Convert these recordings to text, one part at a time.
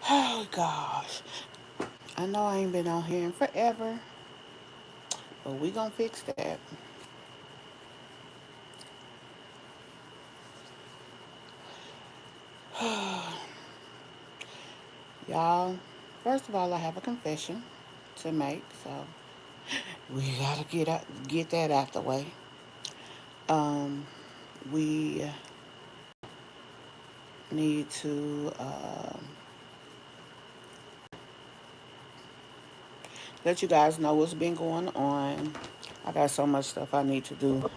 Oh gosh. I know I ain't been on here in forever, but we gonna fix that. Y'all, first of all, I have a confession to make, so we gotta get that out the way. Um, we need to let you guys know what's been going on. I got so much stuff I need to do.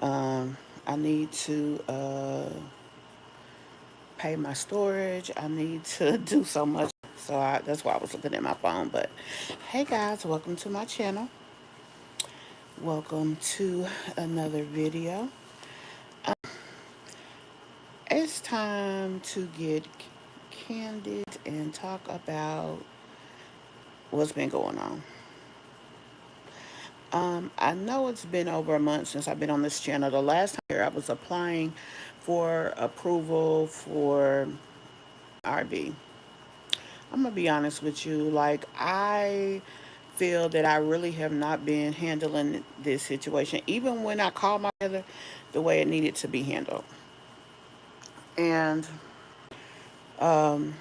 I need to pay my storage. I need to do so much. That's why I was looking at my phone. But hey guys, welcome to my channel. Welcome to another video. It's time to get candid and talk about what's been going on. I know it's been over a month since I've been on this channel. The last time I was applying for approval for RV. I'm gonna be honest with you. Like, I feel that I really have not been handling this situation, even when I called my mother, the way it needed to be handled. And um,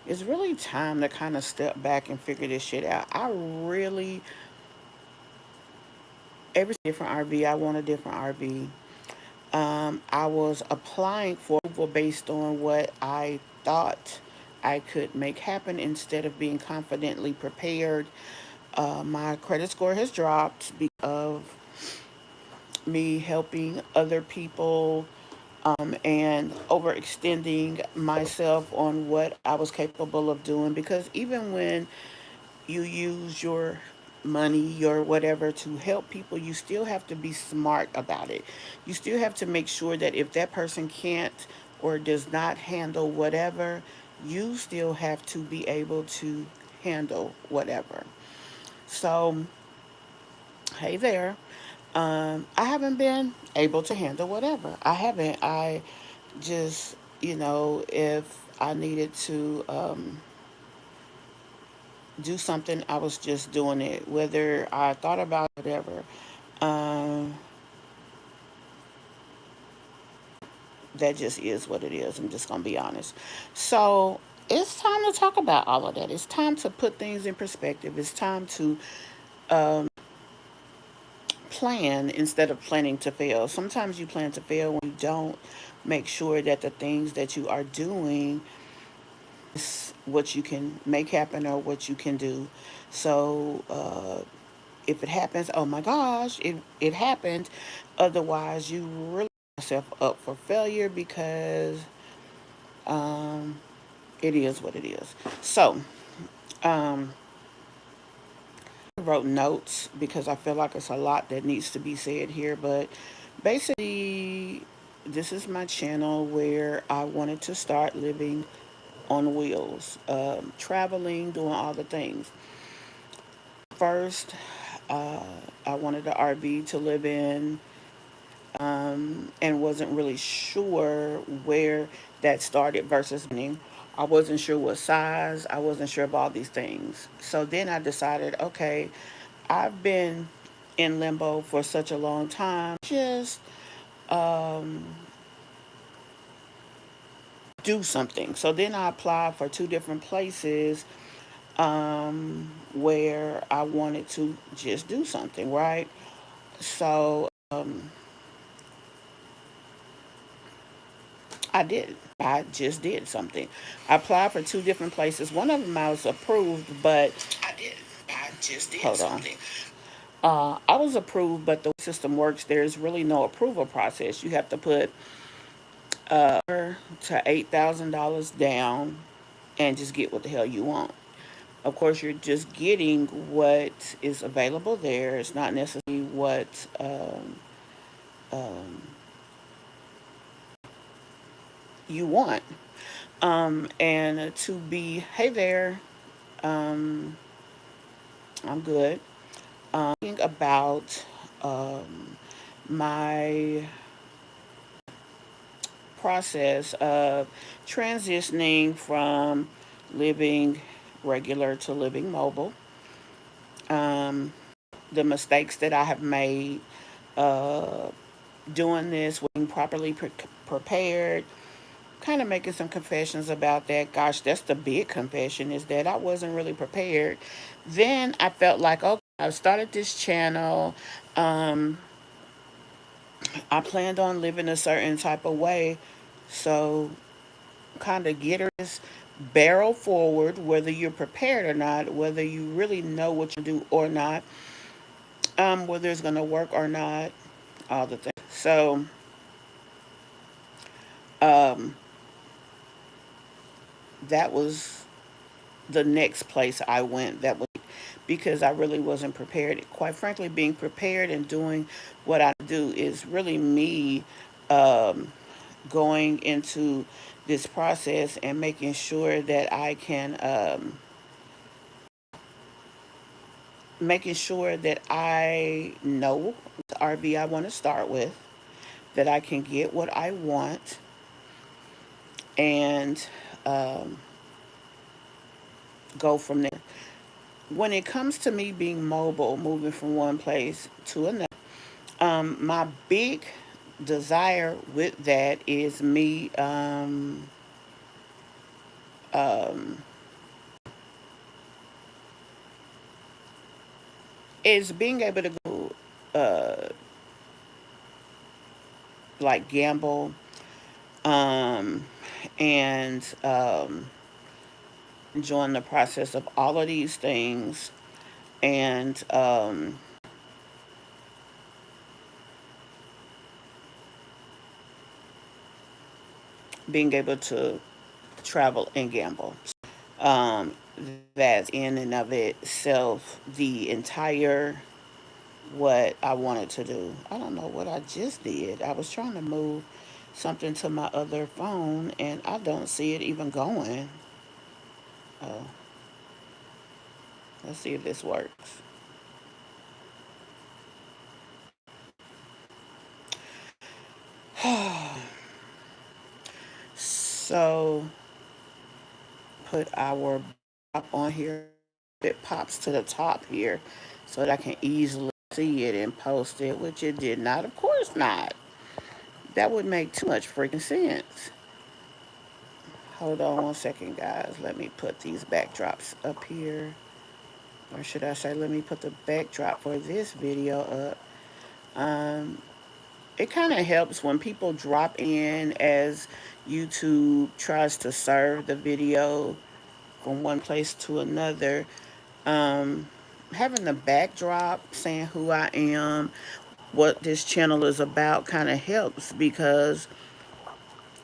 it's really time to kind of step back and figure this shit out. Every different RV, I want a different RV. I was applying for approval based on what I thought I could make happen instead of being confidently prepared. My credit score has dropped because of me helping other people and overextending myself on what I was capable of doing. Because even when you use your money, your whatever, to help people, you still have to be smart about it. You still have to make sure that if that person can't or does not handle whatever, you still have to be able to handle whatever. So, hey there. I haven't been able to handle whatever. I haven't. I just, if I needed to do something, I was just doing it. Whether I thought about it, whatever. Um, that just is what it is. I'm just going to be honest. So it's time to talk about all of that. It's time to put things in perspective. It's time to plan instead of planning to fail. Sometimes you plan to fail when you don't make sure that the things that you are doing is what you can make happen or what you can do. So if it happens, oh my gosh, it happened. Otherwise, you really set yourself up for failure because um, it is what it is. So um, I wrote notes because I feel like it's a lot that needs to be said here. But basically, this is my channel where I wanted to start living on wheels, traveling, doing all the things. First, uh, I wanted an RV to live in, and wasn't really sure where that started versus beginning. I wasn't sure what size. I wasn't sure of all these things. So then I decided, okay, I've been in limbo for such a long time. Just um, do something. So then I applied for two different places where I wanted to just do something, right? So I did. I just did something. I applied for two different places. One of them I was approved, but I did. I just did hold something. I was approved, but the way the system works, there's really no approval process. You have to put to $8,000 down and just get what the hell you want. Of course, you're just getting what is available there. It's not necessarily what um, you want. And to be, hey there, um, I'm good. Thinking about um, my process of transitioning from living regular to living mobile. The mistakes that I have made uh, doing this, being properly prepared, kind of making some confessions about that. Gosh, that's the big confession, is that I wasn't really prepared. Then I felt like, okay, I've started this channel. Um, I planned on living a certain type of way. So kind of get her this barrel forward, whether you're prepared or not, whether you really know what you do or not, whether it's going to work or not, all the things. So um, that was the next place I went. That was because I really wasn't prepared. Quite frankly, being prepared and doing what I do is really me um, going into this process and making sure that I can, making sure that I know the RV I want to start with, that I can get what I want, and um, go from there. When it comes to me being mobile, moving from one place to another, my big desire with that is me um, is being able to go like gamble um, and enjoying the process of all of these things, and being able to travel and gamble. Um, that's in and of itself the entire what I wanted to do. I don't know what I just did. I was trying to move something to my other phone and I don't see it even going. Oh, let's see if this works. So put our up on here. It pops to the top here so that I can easily see it and post it, which it did not. Of course not. That would make too much freaking sense. Hold on one second, guys. Let me put these backdrops up here. Or should I say, let me put the backdrop for this video up. Um, it kind of helps when people drop in as YouTube tries to serve the video from one place to another. Um, Having the backdrop saying who I am, what this channel is about, kind of helps because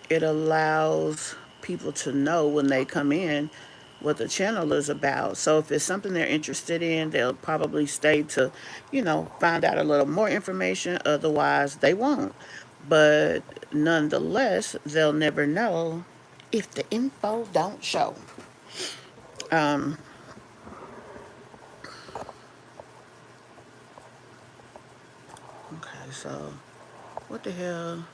it allows people to know when they come in what the channel is about. So if it's something they're interested in, they'll probably stay to, find out a little more information. Otherwise, they won't. But nonetheless, they'll never know if the info don't show. Um, okay, so what the hell?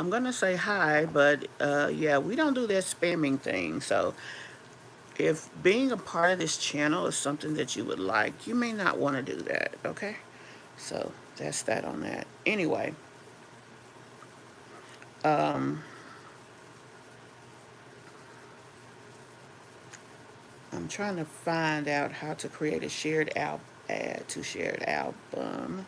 I'm gonna say hi, but yeah, we don't do that spamming thing. So if being a part of this channel is something that you would like, you may not want to do that, okay? So that's that on that. Anyway, um, I'm trying to find out how to create a shared album, add to shared album.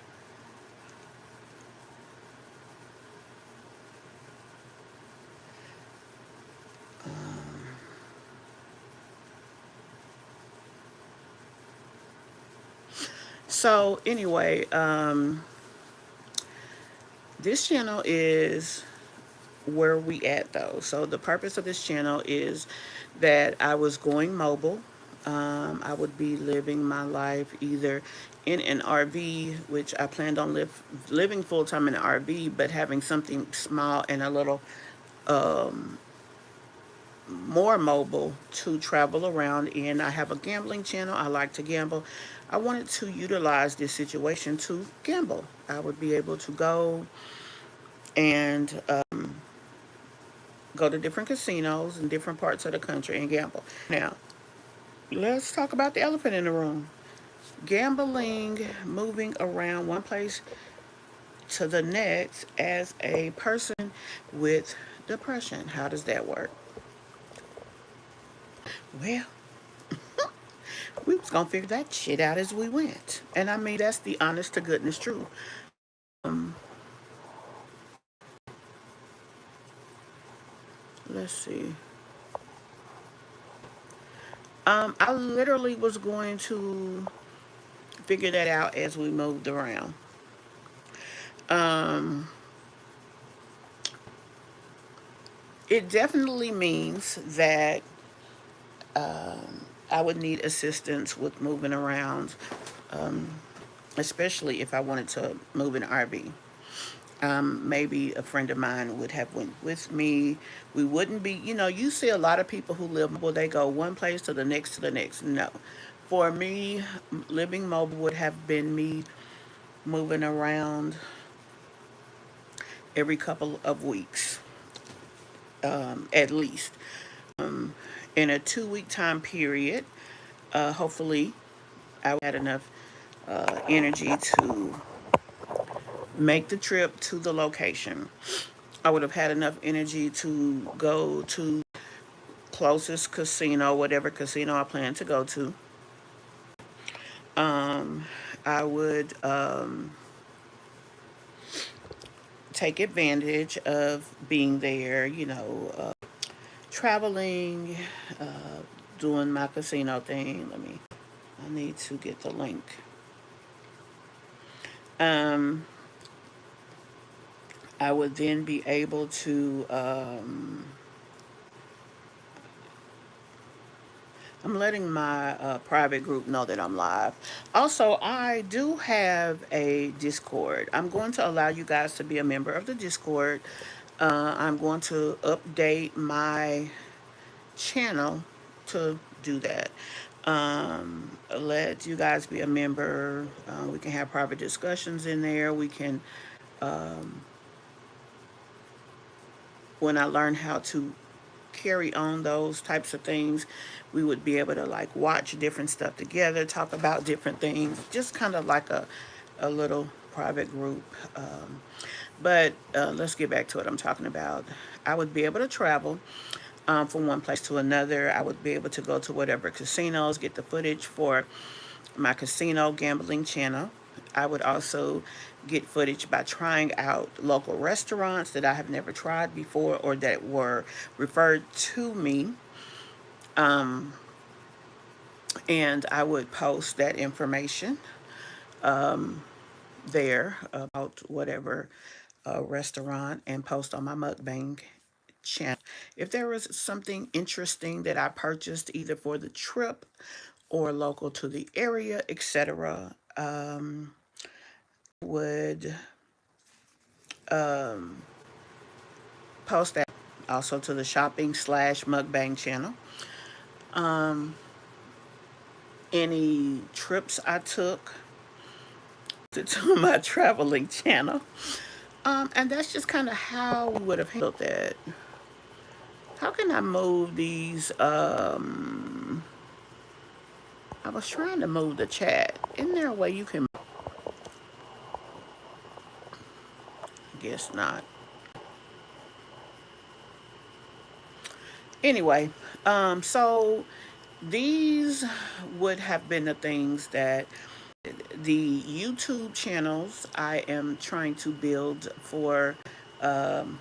So anyway, this channel is where we at though. So the purpose of this channel is that I was going mobile. I would be living my life either in an RV, which I planned on living full time in an RV, but having something small and a little more mobile to travel around in. I have a gambling channel. I like to gamble. I wanted to utilize this situation to gamble. I would be able to go and go to different casinos in different parts of the country and gamble. Now, let's talk about the elephant in the room. Gambling, moving around one place to the next as a person with depression. How does that work? Well, we was gonna figure that shit out as we went. And I mean that's the honest to goodness truth. Um, let's see. I literally was going to figure that out as we moved around. Um, it definitely means that I would need assistance with moving around, um, especially if I wanted to move an RV. Maybe a friend of mine would have went with me. We wouldn't be, you see a lot of people who live mobile, they go one place to the next to the next. No. For me, living mobile would have been me moving around every couple of weeks, at least. In a 2 week time period, hopefully I had enough energy to make the trip to the location. I would have had enough energy to go to closest casino, whatever casino I plan to go to. Um, I would take advantage of being there, traveling, uh, doing my casino thing. I need to get the link. Um, I would then be able to, I'm letting my private group know that I'm live. Also, I do have a Discord. I'm going to allow you guys to be a member of the Discord. I'm going to update my channel to do that. Let you guys be a member. We can have private discussions in there. We can, when I learn how to carry on those types of things, we would be able to like watch different stuff together, talk about different things, just kind of like a little private group. But let's get back to what I'm talking about. I would be able to travel from one place to another. I would be able to go to whatever casinos, get the footage for my casino gambling channel. I would also get footage by trying out local restaurants that I have never tried before or that were referred to me. Um, and I would post that information there about whatever restaurant and post on my mukbang channel. If there was something interesting that I purchased either for the trip or local to the area, etc., would post that also to the shopping slash mukbang channel. Um, any trips I took to my traveling channel. And that's just kind of how we would have handled that. How can I move these? I was trying to move the chat. Isn't there a way you can? I guess not. Anyway, so these would have been the things that the YouTube channels I am trying to build for um,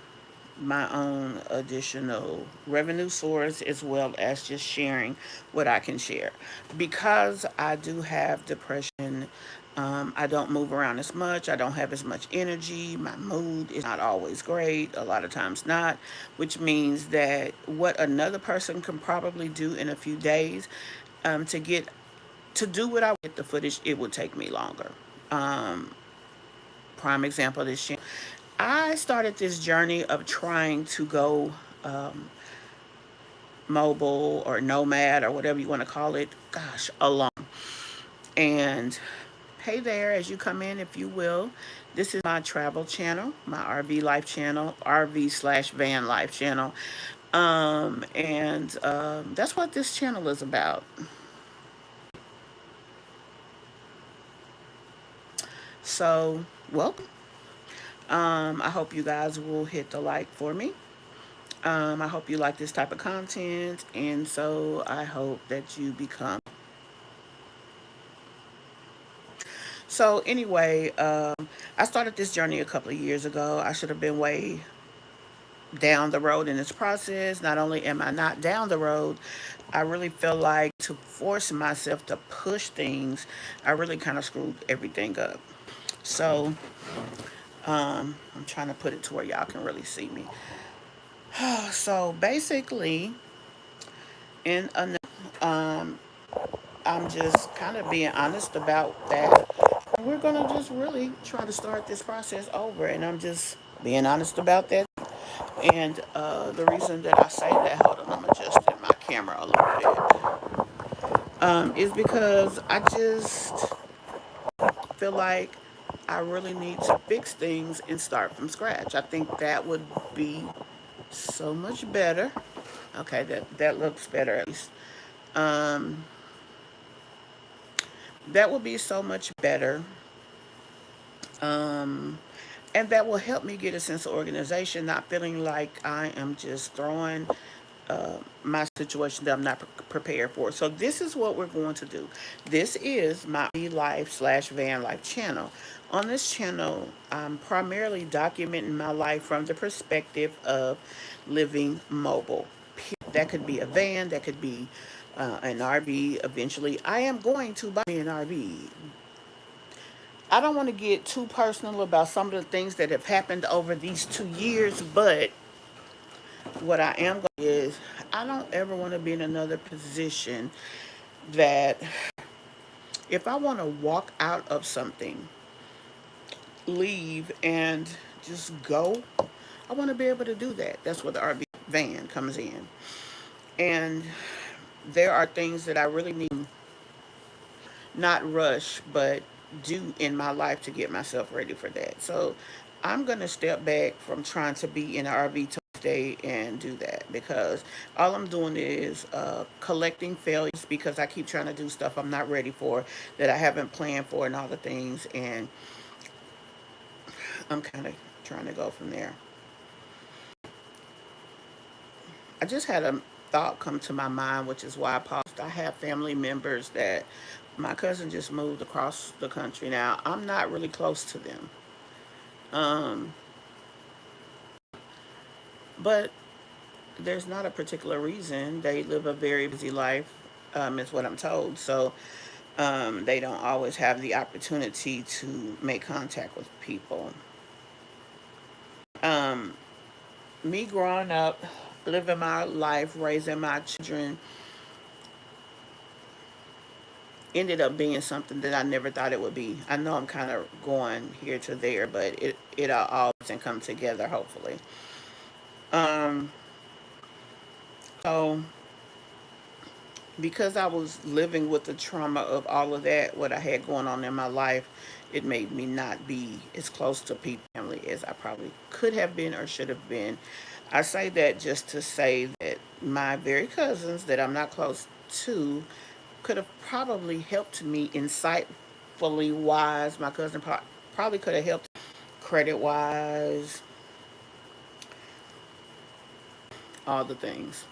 my own additional revenue source as well as just sharing what I can share. Because I do have depression, I don't move around as much. I don't have as much energy. My mood is not always great, a lot of times not, which means that what another person can probably do in a few days to get to do what I get the footage, it would take me longer. Um, Prime example of this. I started this journey of trying to go mobile or nomad or whatever you want to call it, gosh, alone. And hey there, as you come in, if you will, this is my travel channel, my RV life channel, RV slash van life channel. And That's what this channel is about. So, welcome. I hope you guys will hit the like for me. I hope you like this type of content, and so I hope that you become. So, anyway, I started this journey a couple of years ago. I should have been way down the road in this process. Not only am I not down the road, I really feel like to force myself to push things, I really kind of screwed everything up. So, I'm trying to put it to where y'all can really see me. So basically, in a I'm just kind of being honest about that. We're gonna just really try to start this process over, and I'm just being honest about that. And the reason that I say that, hold on, I'm adjusting my camera a little bit, is because I just feel like I really need to fix things and start from scratch. I think that would be so much better. Okay, that looks better at least. Um, that would be so much better. Um, and that will help me get a sense of organization, not feeling like I am just throwing my situation that I'm not prepared for. So this is what we're going to do. This is my life slash van life channel. On this channel, I'm primarily documenting my life from the perspective of living mobile. That could be a van, that could be an RV. Eventually, I am going to buy me an RV. I don't want to get too personal about some of the things that have happened over these 2 years, but what I am going to is I don't ever want to be in another position that if I want to walk out of something, leave and just go, I want to be able to do that. That's where the RV van comes in. And there are things that I really need not rush, but do in my life to get myself ready for that. So I'm going to step back from trying to be in an RV today and do that because all I'm doing is collecting failures because I keep trying to do stuff I'm not ready for, that I haven't planned for, and all the things. And I'm kind of trying to go from there. I just had a thought come to my mind, which is why I paused. I have family members that my cousin just moved across the country. Now, I'm not really close to them. Um, but there's not a particular reason. They live a very busy life, is what I'm told. So they don't always have the opportunity to make contact with people. Um, Me growing up, living my life, raising my children, ended up being something that I never thought it would be. I know I'm kind of going here to there, but it'll all come together hopefully. Um, so because I was living with the trauma of all of that, what I had going on in my life, it made me not be as close to people, family as I probably could have been or should have been. I say that just to say that my very cousins that I'm not close to could have probably helped me insightfully wise. My cousin probably could have helped credit wise, all the things.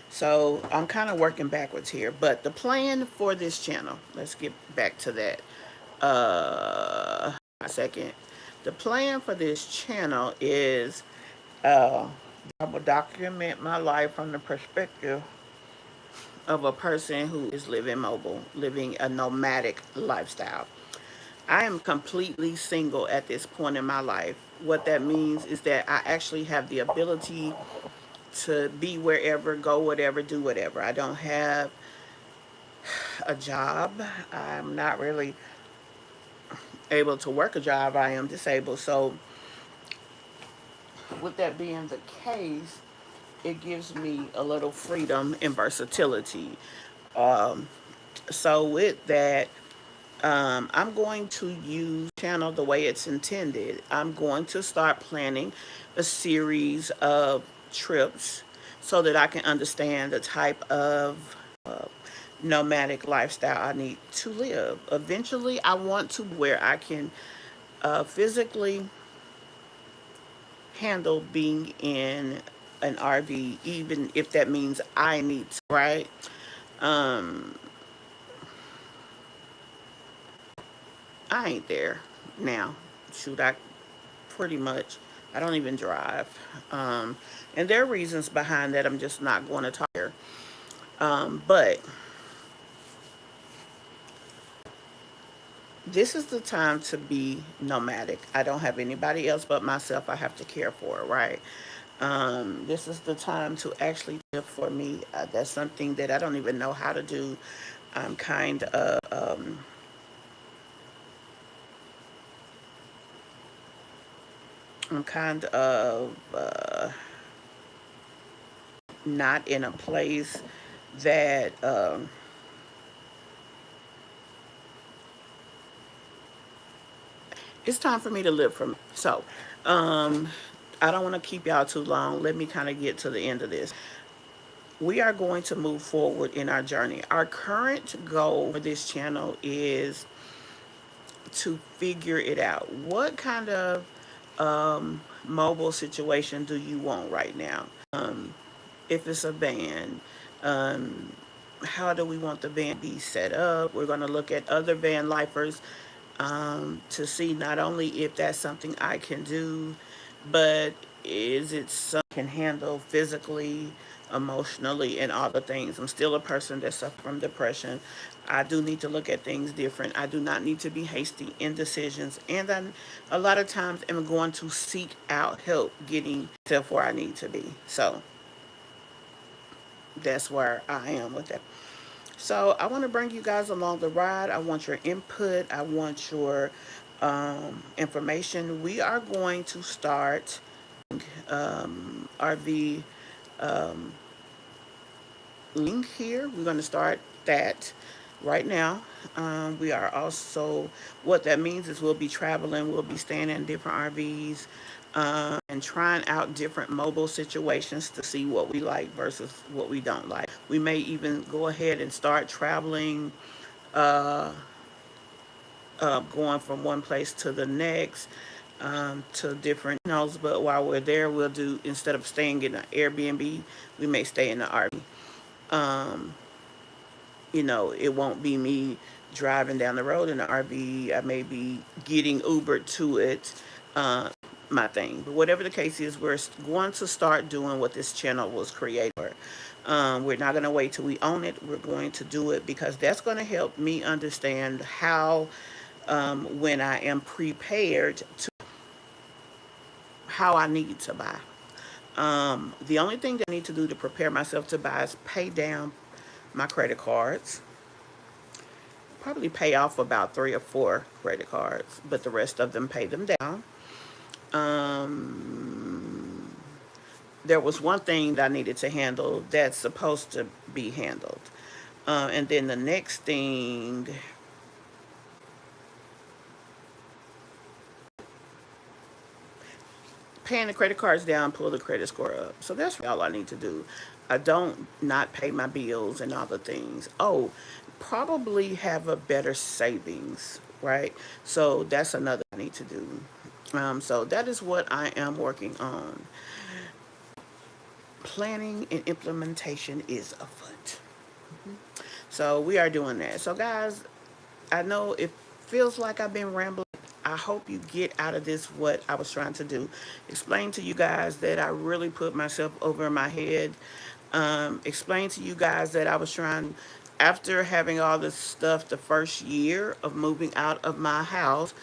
So I'm kind of working backwards here. But the plan for this channel, let's get back to that. A second. The plan for this channel is I will document my life from the perspective of a person who is living mobile, living a nomadic lifestyle. I am completely single at this point in my life. What that means is that I actually have the ability to be wherever, go whatever, do whatever. I don't have a job. I'm not really able to work a job. I am disabled. So, with that being the case, it gives me a little freedom and versatility. Um, so with that, I'm going to use channel the way it's intended. I'm going to start planning a series of trips so that I can understand the type of nomadic lifestyle I need to live. Eventually, I want to where I can physically handle being in an RV, even if that means I need to, right? Um, I ain't there now. Shoot, I pretty much, I don't even drive. Um, and there are reasons behind that I'm just not going to talk here. But this is the time to be nomadic. I don't have anybody else but myself I have to care for, right? This is the time to actually live for me. That's something that I don't even know how to do. I'm kind of I'm kind of not in a place that it's time for me to live for me. So, um, I don't want to keep y'all too long. Let me kind of get to the end of this. We are going to move forward in our journey. Our current goal for this channel is to figure it out. What kind of mobile situation do you want right now? If it's a van, um, how do we want the van to be set up? We're going to look at other van lifers to see not only if that's something I can do, but is it something I can handle physically, emotionally, and all the things. I'm still a person that suffers from depression. I do need to look at things different. I do not need to be hasty in decisions. And I, a lot of times, am going to seek out help getting myself where I need to be. So that's where I am with that. So I want to bring you guys along the ride. I want your input. I want your information. We are going to start RV link here. We're going to start that right now. We are also, what that means is we'll be traveling, we'll be staying in different RVs and trying out different mobile situations to see what we like versus what we don't like. We may even go ahead and start traveling, uh, going from one place to the next. To different knows, but while we're there, we'll do, instead of staying in an Airbnb, we may stay in the RV. Um, it won't be me driving down the road in the RV. I may be getting Ubered to it, uh, my thing. But whatever the case is, we're going to start doing what this channel was created for. We're not going to wait till we own it. We're going to do it because that's going to help me understand how, when I am prepared to, how I need to buy. The only thing that I need to do to prepare myself to buy is pay down my credit cards, probably pay off about 3 or 4 credit cards, but the rest of them pay them down. Um, there was one thing that I needed to handle that's supposed to be handled. And then the next thing, paying the credit cards down, pull the credit score up. So that's all I need to do. I don't not pay my bills and all the things. Oh, probably have a better savings, right? So that's another I need to do. So that is what I am working on. Planning and implementation is afoot. So we are doing that. So guys, I know it feels like I've been rambling. I hope you get out of this what I was trying to do. Explain to you guys that I really put myself over my head. Explain to you guys that I was trying, after having all this stuff the first year of moving out of my house,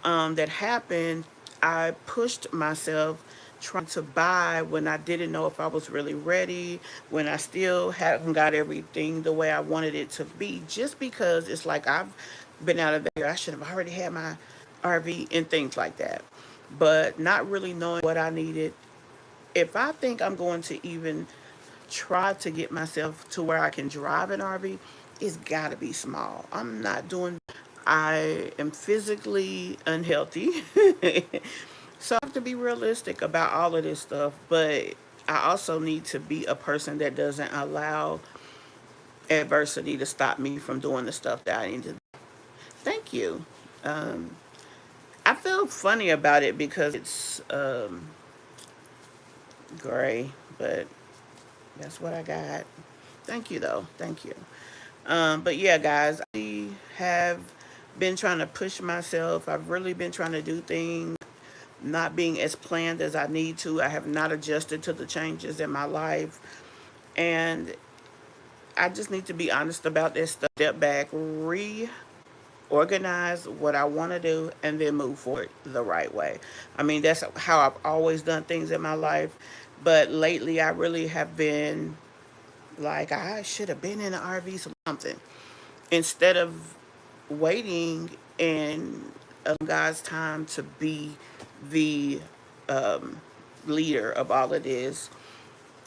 that happened, I pushed myself trying to buy when I didn't know if I was really ready, when I still hadn't got everything the way I wanted it to be, just because it's like I've been out of there. I should have already had my RV and things like that. But not really knowing what I needed if I think I'm going to even try to get myself to where I can drive an RV, it's got to be small. I'm not doing. I am physically unhealthy, so I have to be realistic about all of this stuff. But I also need to be a person that doesn't allow adversity to stop me from doing the stuff that I need to. Thank you. Um, I feel funny about it because it's gray, but that's what I got. Thank you, though. Thank you. But yeah, guys, I have been trying to push myself. I've really been trying to do things, not being as planned as I need to. I have not adjusted to the changes in my life. And I just need to be honest about this stuff. Step back, reorganize what I want to do, and then move forward the right way. I mean, that's how I've always done things in my life. But lately, I really have been like, I should have been in an RV or something. Instead of waiting and God's time to be the um, leader of all of this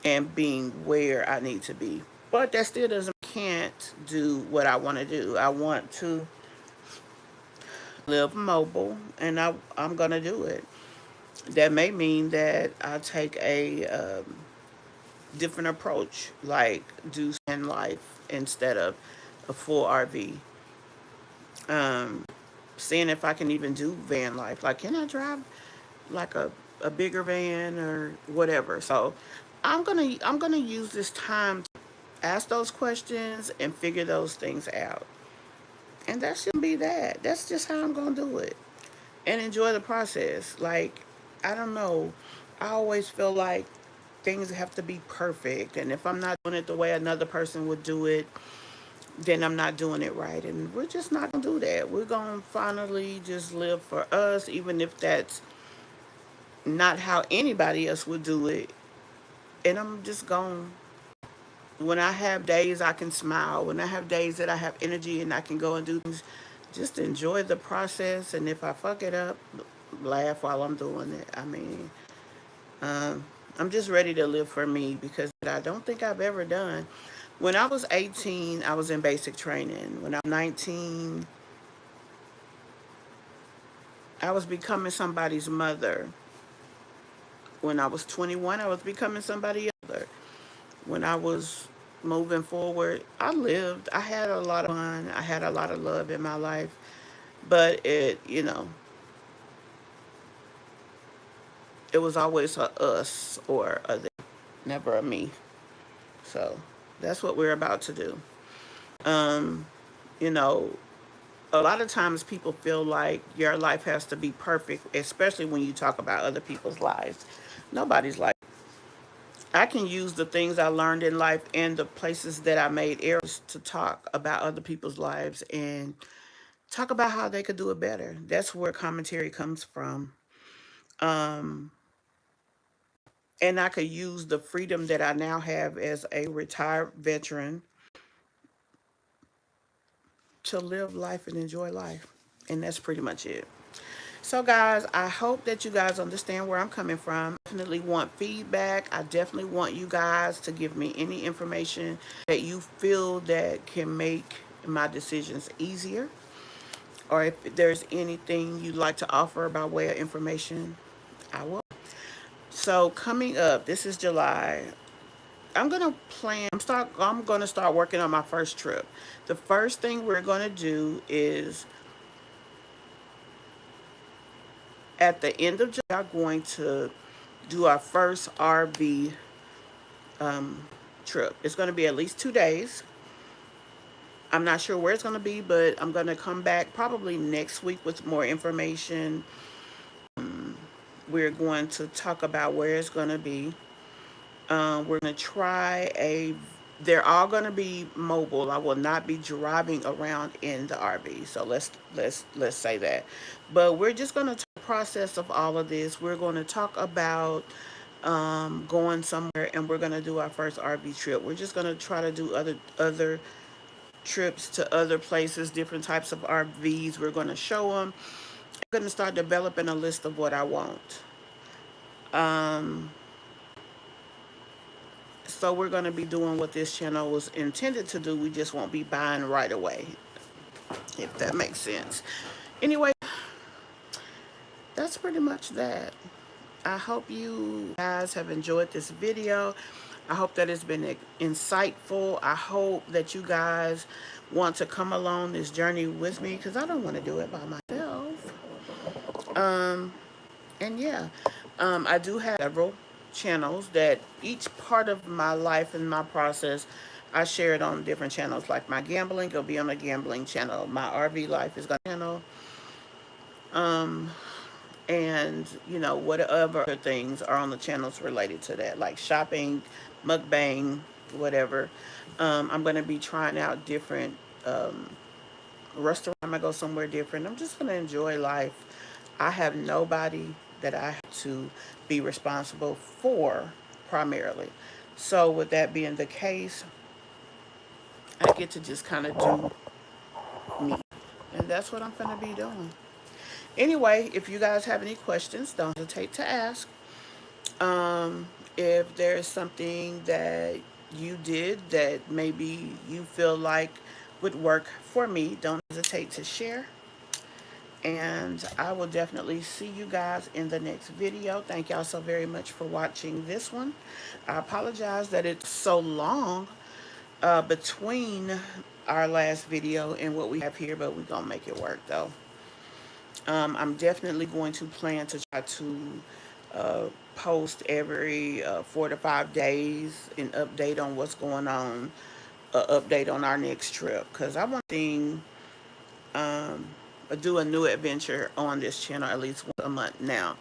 and being where I need to be. But that still doesn't can't do what I want to do. I want to live mobile, and I'm gonna do it. That may mean that I take a different approach, like do in life instead of a full RV. Um, Seeing if I can even do van life. Like, can I drive like a bigger van or whatever? So I'm gonna use this time to ask those questions and figure those things out. And that shouldn't be that. That's just how I'm gonna do it. And enjoy the process. Like, I don't know. I always feel like things have to be perfect. And if I'm not doing it the way another person would do it, then I'm not doing it right. And we're just not going to do that. We're going to finally just live for us, even if that's not how anybody else would do it. And I'm just going, when I have days I can smile, when I have days that I have energy and I can go and do things, just enjoy the process. And if I fuck it up, laugh while I'm doing it. I mean, um, I'm just ready to live for me because I don't think I've ever done. When I was 18, I was in basic training. When I was 19, I was becoming somebody's mother. When I was 21, I was becoming somebody other. When I was moving forward, I lived. I had a lot of fun. I had a lot of love in my life. But it was always a us or a them, never a me. So that's what we're about to do. Um, you know, a lot of times people feel like your life has to be perfect, especially when you talk about other people's lives. Nobody's like, I can use the things I learned in life and the places that I made errors to talk about other people's lives and talk about how they could do it better. That's where commentary comes from. Um, and I could use the freedom that I now have as a retired veteran to live life and enjoy life. And that's pretty much it. So, guys, I hope that you guys understand where I'm coming from. I definitely want feedback. I definitely want you guys to give me any information that you feel that can make my decisions easier. Or if there's anything you'd like to offer by way of information, I will. So, coming up, this is July. I'm gonna plan. I'm gonna start working on my first trip. The first thing we're gonna do is at the end of July, we are going to do our first RV trip. It's going to be at least 2 days. I'm not sure where it's going to be, but I'm going to come back probably next week with more information. We're going to talk about where it's going to be. We're going to try a. They're all going to be mobile. I will not be driving around in the RV. So let's say that. But we're just going to talk the process of all of this. We're going to talk about going somewhere, and we're going to do our first RV trip. We're just going to try to do other trips to other places, different types of RVs. We're going to show them. I'm going to start developing a list of what I want. Um, So we're going to be doing what this channel was intended to do. We just won't be buying right away, if that makes sense. Anyway, that's pretty much that. I hope you guys have enjoyed this video. I hope that it's been insightful. I hope that you guys want to come along this journey with me, because I don't want to do it by myself. And yeah, I do have several channels that each part of my life and my process, I share it on different channels. Like my gambling, it'll be on the gambling channel. My RV life is going to channel. And you know, whatever things are on the channels related to that, like shopping, mukbang, whatever. I'm going to be trying out different restaurants. I might go somewhere different. I'm just going to enjoy life. I have nobody that I have to be responsible for primarily. So with that being the case, I get to just kind of do me. And that's what I'm going to be doing. Anyway, if you guys have any questions, don't hesitate to ask. If there's something that you did that maybe you feel like would work for me, don't hesitate to share. And I will definitely see you guys in the next video. Thank y'all so very much for watching this one. I apologize that it's so long between our last video and what we have here, but we're going to make it work though. I'm definitely going to plan to try to post every 4 to 5 days, an update on what's going on, update on our next trip, because I want to do a new adventure on this channel at least once a month now.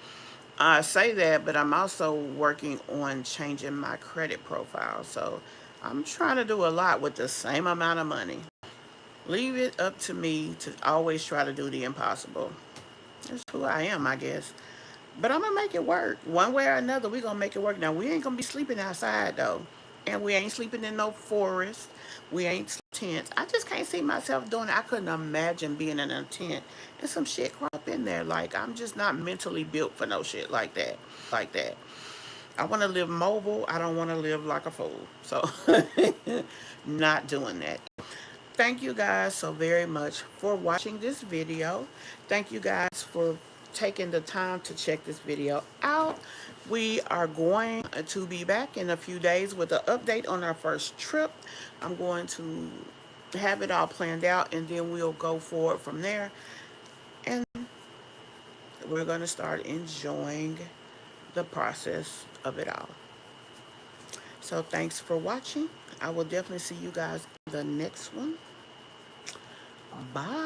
I say that, but I'm also working on changing my credit profile. So I'm trying to do a lot with the same amount of money. Leave it up to me to always try to do the impossible. That's who I am, I guess. But I'm going to make it work. One way or another, we're going to make it work. Now, we ain't going to be sleeping outside, though. And we ain't sleeping in no forest. We ain't tents. I just can't see myself doing it. I couldn't imagine being in a tent and some shit crop up in there. Like, I'm just not mentally built for no shit like that. I want to live mobile. I don't want to live like a fool. So, not doing that. Thank you guys so very much for watching this video. Thank you guys for taking the time to check this video out. We are going to be back in a few days with an update on our first trip. I'm going to have it all planned out, and then we'll go forward from there. And we're going to start enjoying the process of it all. So thanks for watching. I will definitely see you guys in the next one. Bye.